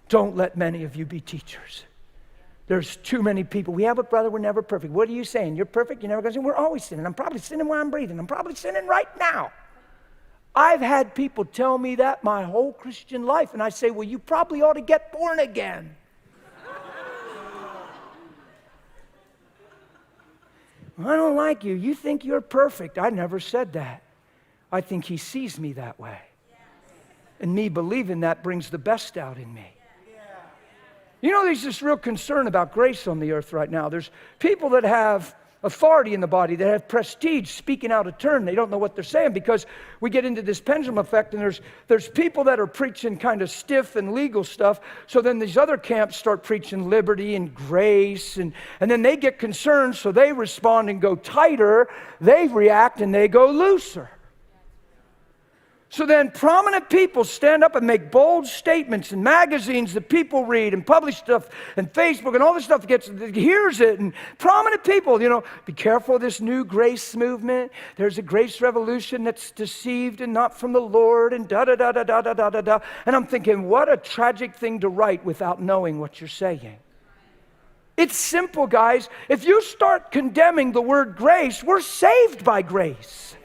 Don't let many of you be teachers. There's too many people. We have a brother, we're never perfect. What are you saying? You're perfect, you're never going to sin? We're always sinning. I'm probably sinning while I'm breathing. I'm probably sinning right now. I've had people tell me that my whole Christian life, and I say, well, you probably ought to get born again. I don't like you. You think you're perfect. I never said that. I think he sees me that way. And me believing that brings the best out in me. You know, there's this real concern about grace on the earth right now. There's people that have authority in the body, that have prestige, speaking out of turn. They don't know what they're saying because we get into this pendulum effect, and there's people that are preaching kind of stiff and legal stuff. So then these other camps start preaching liberty and grace, and then they get concerned, so they respond and go tighter. They react and they go looser. So then prominent people stand up and make bold statements in magazines that people read and publish stuff and Facebook and all this stuff hears it. And prominent people, be careful of this new grace movement. There's a grace revolution that's deceived and not from the Lord and da-da-da-da-da-da-da-da. And I'm thinking, what a tragic thing to write without knowing what you're saying. It's simple, guys. If you start condemning the word grace, we're saved by grace.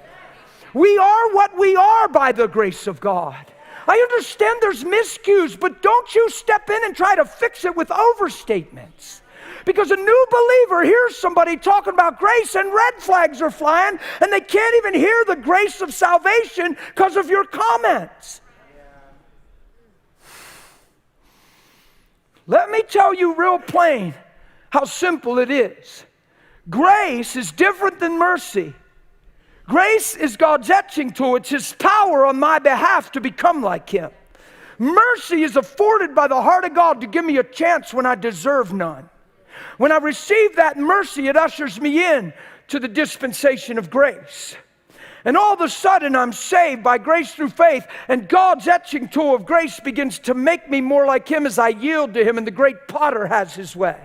We are what we are by the grace of God. I understand there's miscues, but don't you step in and try to fix it with overstatements. Because a new believer hears somebody talking about grace and red flags are flying, and they can't even hear the grace of salvation because of your comments. Let me tell you real plain how simple it is. Grace is different than mercy. Grace is God's etching tool. It's His power on my behalf to become like Him. Mercy is afforded by the heart of God to give me a chance when I deserve none. When I receive that mercy, it ushers me in to the dispensation of grace. And all of a sudden, I'm saved by grace through faith, and God's etching tool of grace begins to make me more like Him as I yield to Him, and the great potter has his way.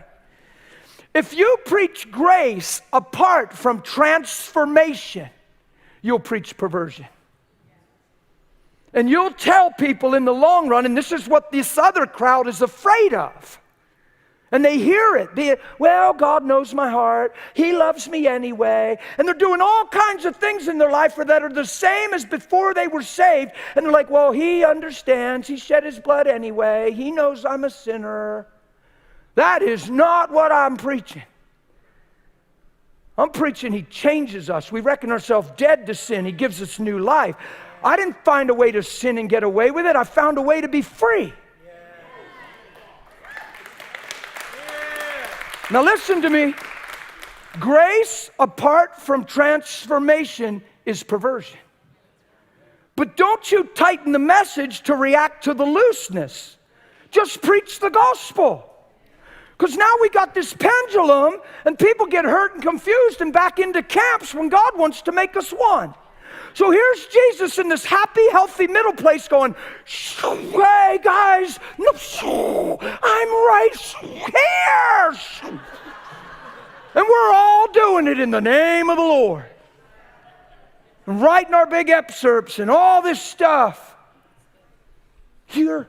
If you preach grace apart from transformation, you'll preach perversion. And you'll tell people in the long run, and this is what this other crowd is afraid of. And they hear it. Well, God knows my heart. He loves me anyway. And they're doing all kinds of things in their life that are the same as before they were saved. And they're like, well, He understands. He shed His blood anyway. He knows I'm a sinner. That is not what I'm preaching. I'm preaching He changes us. We reckon ourselves dead to sin. He gives us new life. I didn't find a way to sin and get away with it. I found a way to be free. Now listen to me. Grace apart from transformation is perversion. But don't you tighten the message to react to the looseness. Just preach the gospel. Because now we got this pendulum, and people get hurt and confused and back into camps when God wants to make us one. So here's Jesus in this happy, healthy middle place going, hey guys, no, I'm right here. And we're all doing it in the name of the Lord. And writing our big excerpts and all this stuff. You're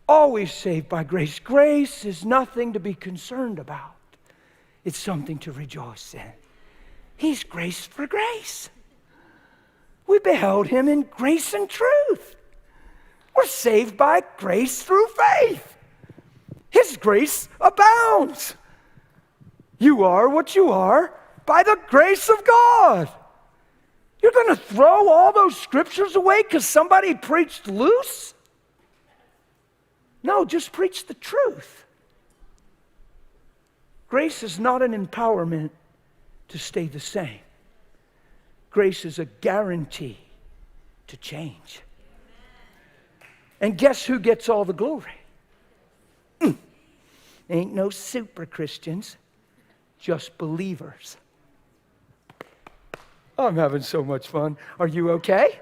always saved by grace. Grace is nothing to be concerned about. It's something to rejoice in. He's grace for grace. We beheld Him in grace and truth. We're saved by grace through faith. His grace abounds. You are what you are by the grace of God. You're going to throw all those scriptures away because somebody preached loose? No, just preach the truth. Grace is not an empowerment to stay the same. Grace is a guarantee to change. And guess who gets all the glory? Ain't no super Christians, just believers. I'm having so much fun. Are you okay?